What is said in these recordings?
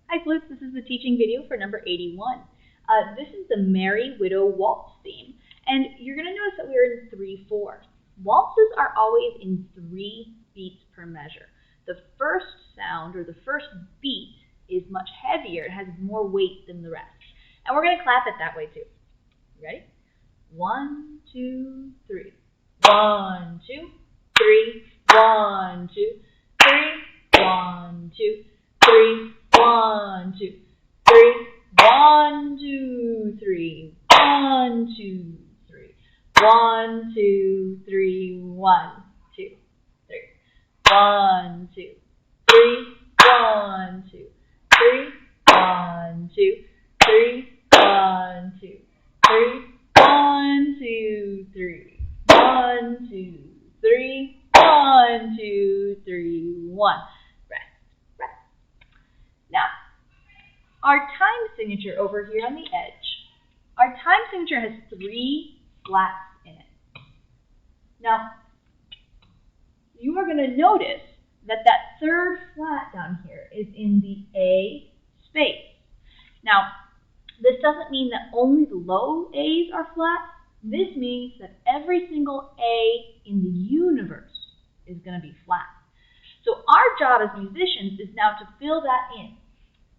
Hi flutes, this is the teaching video for number 81. This is the Merry Widow Waltz theme, and you're going to notice that we're in 3/4. Waltzes are always in 3 beats per measure. The first sound, or the first beat, is much heavier, it has more weight than the rest. And we're going to clap it that way too. You ready? 1, 2, 3. 1, 2, 3. 1, 2, 3. 1, 2, 3. 1, 2, 3. 1, 2, 3. 1, 2, 3. 1, 2, 3. 1, 2, 3. 1, 2, 3. 1, 2, 3. 1, 2, 3. 1, 2, 3. 1, 2, 3. 1, 2, 3. 1, 2, 3. 1. Rest. Now, our time signature over here on the edge, our time signature has 3 flats in it. Now, you are going to notice that that third flat down here is in the A space. Now, this doesn't mean that only the low A's are flat. This means that every single A in the universe is going to be flat. So our job as musicians is now to fill that in.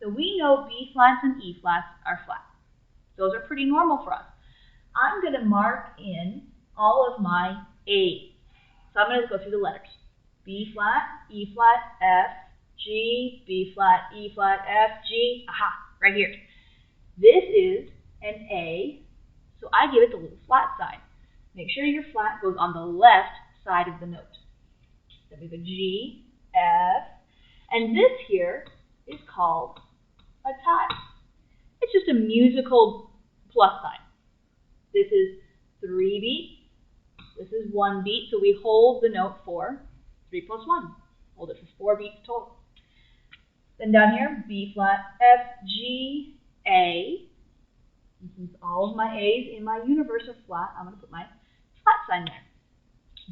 So we know B flats and E flats are flat. Those are pretty normal for us. I'm going to mark in all of my A's. So I'm going to go through the letters. B flat, E flat, F, G, B flat, E flat, F, G. Aha, right here. This is an A, so I give it the little flat side. Make sure your flat goes on the left side of the note. Then we have a G, F, and this here is called a tie. It's just a musical plus sign. This is 3 beats. This is 1 beat, so we hold the note for 3 plus 1. Hold it for 4 beats total. Then down here, B flat, F, G, A. And since all of my A's in my universe are flat, I'm going to put my flat sign there.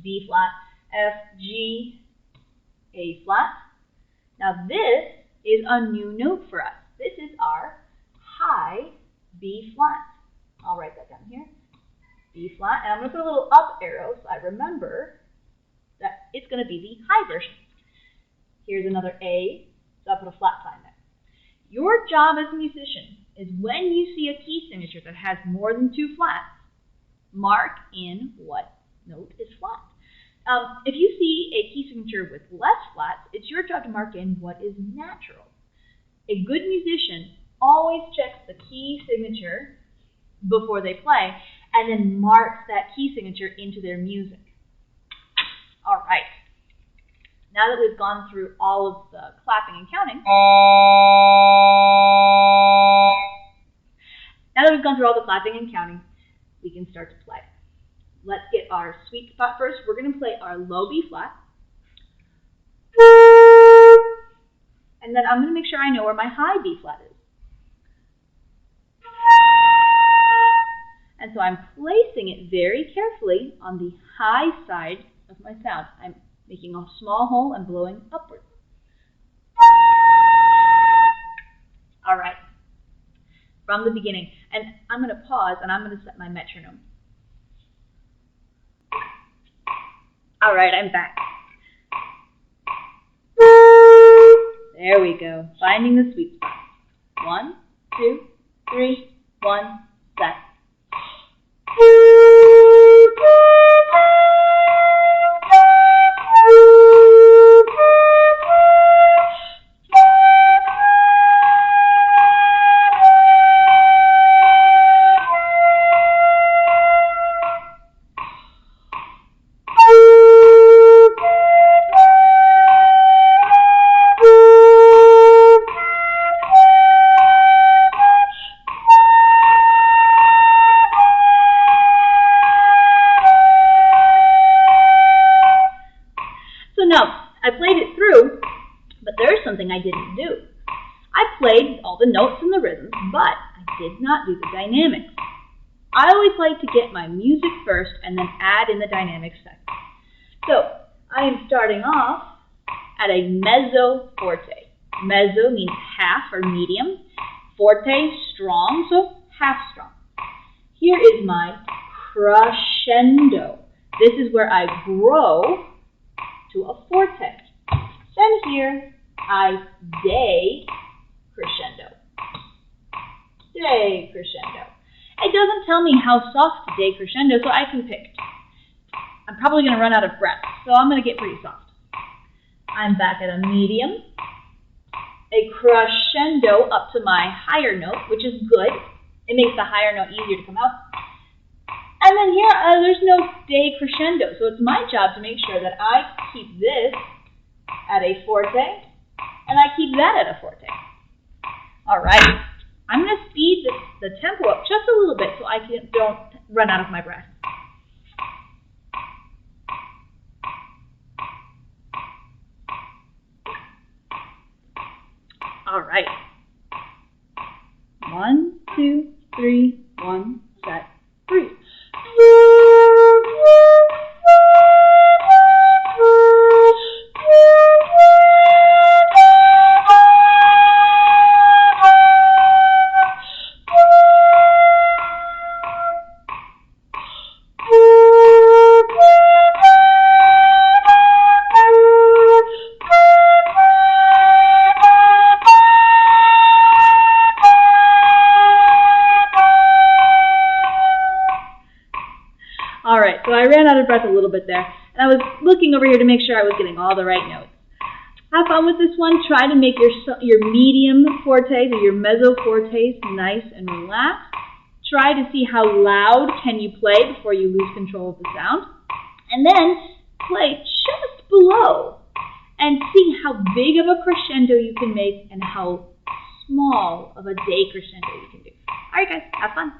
B flat, F, G, A flat. Now this is a new note for us. This is our high B flat. I'll write that down here. B flat, and I'm going to put a little up arrow so I remember that it's going to be the high version. Here's another A, so I'll put a flat sign there. Your job as a musician is when you see a key signature that has more than 2 flats, mark in what note is flat. If you see a key signature with less flats, it's your job to mark in what is natural. A good musician always checks the key signature before they play and then marks that key signature into their music. All right. Now that we've gone through all of the clapping and counting, we can start to play. Let's get our sweet spot first. We're going to play our low B flat. And then I'm going to make sure I know where my high B flat is. And so I'm placing it very carefully on the high side of my sound. I'm making a small hole and blowing upward. All right. From the beginning. And I'm going to pause and I'm going to set my metronome. All right, I'm back. There we go. Finding the sweet spot. 1, 2, 3, 1, set. I played it through, but there's something I didn't do. I played all the notes and the rhythms, but I did not do the dynamics. I always like to get my music first and then add in the dynamics second. So I am starting off at a mezzo forte. Mezzo means half or medium. Forte, strong, so half strong. Here is my crescendo. This is where I grow to a forte. Then here, I decrescendo. Decrescendo. It doesn't tell me how soft to decrescendo, so I can pick. I'm probably going to run out of breath, so I'm going to get pretty soft. I'm back at a medium. A crescendo up to my higher note, which is good. It makes the higher note easier to come out. And then here, there's no decrescendo, so it's my job to make sure that I keep this at a forte, and I keep that at a forte. All right. I'm going to speed the tempo up just a little bit so I don't run out of my breath. All right. 1, 2, 3, 1, set, 3. All right, so I ran out of breath a little bit there, and I was looking over here to make sure I was getting all the right notes. Have fun with this one. Try to make your medium fortes or your mezzo fortes nice and relaxed. Try to see how loud can you play before you lose control of the sound. And then play just below and see how big of a crescendo you can make and how small of a decrescendo you can do. All right, guys, have fun.